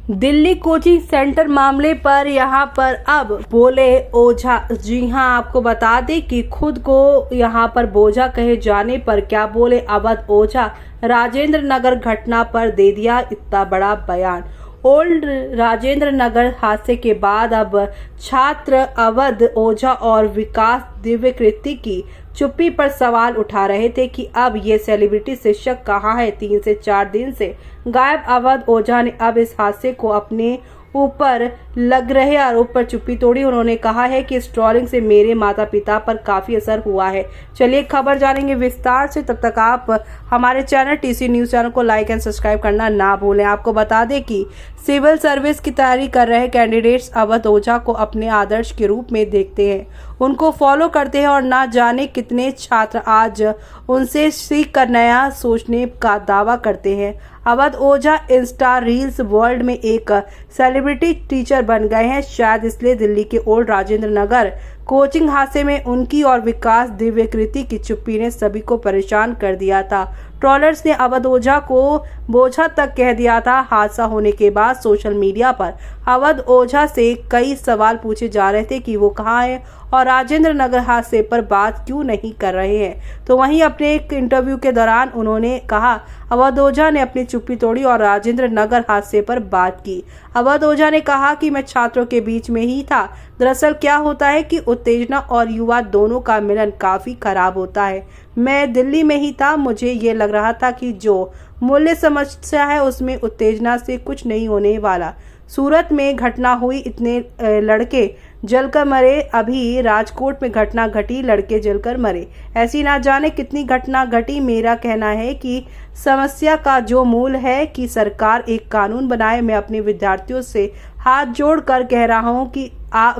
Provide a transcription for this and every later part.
Delhi coaching centre मामले पर यहां पर अब बोले ओझा। जी हां, आपको बता दें कि खुद को यहां पर बोझा कहे जाने पर क्या बोले अवध ओझा। राजेंद्र नगर घटना पर दे दिया इतना बड़ा बयान। ओल्ड राजेंद्र नगर हादसे के बाद अब छात्र अवध ओझा और विकास दिव्यकृति की चुप्पी पर सवाल उठा रहे थे कि अब ये सेलिब्रिटी शिक्षक कहाँ है। 3 से 4 दिन से गायब अवध ओझा ने अब इस हादसे को अपने ऊपर लग रहे आरोप पर चुप्पी तोड़ी। उन्होंने कहा है कि इस ट्रोलिंग से मेरे माता पिता पर काफी असर हुआ है। चलिए खबर जानेंगे विस्तार से। तब तक आप हमारे चैनल टीसी न्यूज चैनल को लाइक एंड सब्सक्राइब करना ना भूलें। आपको बता दें कि सिविल सर्विस की तैयारी कर रहे कैंडिडेट्स अवध ओझा को अपने आदर्श के रूप में देखते हैं, उनको फॉलो करते हैं और ना जाने कितने छात्र आज उनसे सीख कर नया सोचने का दावा करते हैं। अवध ओझा इंस्टा रील्स वर्ल्ड में एक सेलिब्रिटी टीचर बन गए हैं। शायद इसलिए दिल्ली के ओल्ड राजेंद्र नगर कोचिंग हादसे में उनकी और विकास दिव्यकृति की चुप्पी ने सभी को परेशान कर दिया था। ट्रोलर्स ने अवध ओझा को बोझा तक कह दिया था। हादसा होने के बाद सोशल मीडिया पर अवध ओझा से कई सवाल पूछे जा रहे थे कि वो कहाँ है और राजेंद्र नगर हादसे पर बात क्यों नहीं कर रहे हैं। तो वहीं अपने एक इंटरव्यू के दौरान उन्होंने कहा अवध ओझा ने अपनी चुप्पी तोड़ी और राजेंद्र नगर हादसे पर बात की। अवध ओझा ने कहा कि मैं छात्रों के बीच में ही था। दरअसल क्या होता है कि उत्तेजना और युवा दोनों का मिलन काफी खराब होता है। मैं दिल्ली में ही था। मुझे ये लग रहा था कि जो मूल्य समस्या है उसमें उत्तेजना से कुछ नहीं होने वाला। सूरत में घटना हुई, इतने लड़के जलकर मरे। अभी राजकोट में घटना घटी, लड़के जलकर मरे। ऐसी ना जाने कितनी घटना घटी। मेरा कहना है कि समस्या का जो मूल है कि सरकार एक कानून बनाए। मैं अपने विद्यार्थियों से हाथ जोड़कर कह रहा हूं कि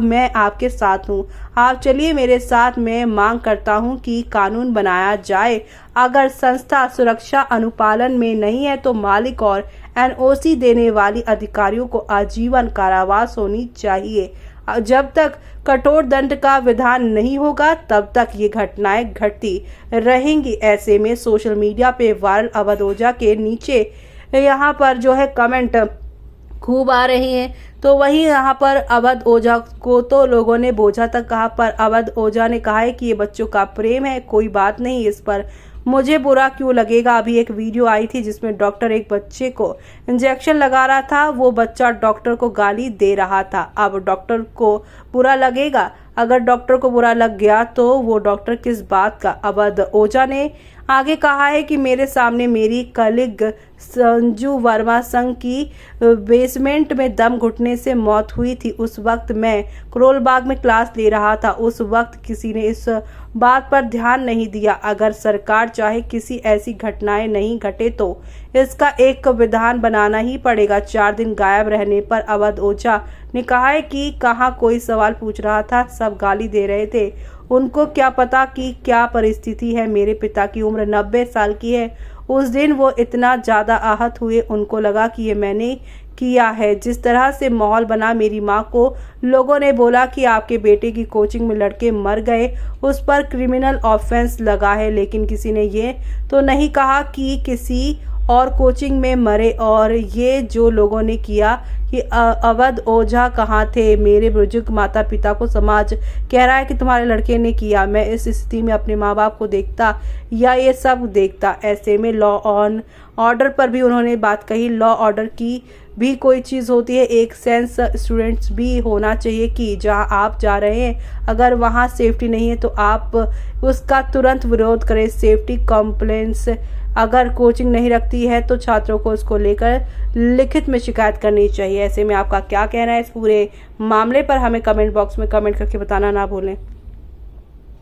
मैं आपके साथ हूं। आप चलिए मेरे साथ। मैं मांग करता हूं कि कानून बनाया जाए। अगर संस्था सुरक्षा अनुपालन में नहीं है तो मालिक और एनओसी देने वाली अधिकारियों को आजीवन कारावास होनी चाहिए। जब तक कठोर दंड का विधान नहीं होगा तब तक ये घटनाएं घटती रहेंगी। ऐसे में सोशल मीडिया पे वायरल अवध ओझा के नीचे यहाँ पर जो है कमेंट खूब आ रहे हैं। तो वहीं यहाँ पर अवध ओझा को तो लोगों ने बोझा तक कहा, पर अवध ओझा ने कहा है कि ये बच्चों का प्रेम है, कोई बात नहीं, इस पर मुझे बुरा क्यों लगेगा। अभी एक वीडियो आई थी जिसमें डॉक्टर एक बच्चे को इंजेक्शन लगा रहा था, वो बच्चा डॉक्टर को गाली दे रहा था। अब डॉक्टर को बुरा लगेगा। अगर डॉक्टर को बुरा लग गया तो वो डॉक्टर किस बात का। अवध ओझा ने आगे कहा है कि मेरे सामने मेरी कलीग संजू वर्मा संघ की बेसमेंट में दम घुटने से मौत हुई थी। उस वक्त मैं करोल बाग में क्लास ले रहा था। उस वक्त किसी ने इस बात पर ध्यान नहीं दिया। अगर सरकार चाहे किसी ऐसी घटनाएं नहीं घटे तो इसका एक विधान बनाना ही पड़ेगा। 4 दिन गायब रहने पर अवध ओझा ने कहा है कि कहाँ कोई सवाल पूछ रहा था, सब गाली दे रहे थे। उनको क्या पता कि क्या परिस्थिति है। मेरे पिता की उम्र 90 साल की है। उस दिन वो इतना ज्यादा आहत हुए, उनको लगा कि ये मैंने किया है। जिस तरह से माहौल बना, मेरी माँ को लोगों ने बोला कि आपके बेटे की कोचिंग में लड़के मर गए, उस पर क्रिमिनल ऑफेंस लगा है, लेकिन किसी ने ये तो नहीं कहा कि किसी और कोचिंग में मरे। और ये जो लोगों ने किया कि अवध ओझा कहाँ थे। मेरे बुजुर्ग माता पिता को समाज कह रहा है कि तुम्हारे लड़के ने किया। मैं इस स्थिति में अपने माँ बाप को देखता या ये सब देखता। ऐसे में लॉ ऑन ऑर्डर पर भी उन्होंने बात कही। लॉ ऑर्डर की भी कोई चीज़ होती है, एक सेंस स्टूडेंट्स भी होना चाहिए कि जहां आप जा रहे हैं अगर वहां सेफ्टी नहीं है तो आप उसका तुरंत विरोध करें। सेफ्टी कंप्लेंट्स अगर कोचिंग नहीं रखती है तो छात्रों को उसको लेकर लिखित में शिकायत करनी चाहिए। ऐसे में आपका क्या कहना है इस पूरे मामले पर, हमें कमेंट बॉक्स में कमेंट करके बताना ना भूलें।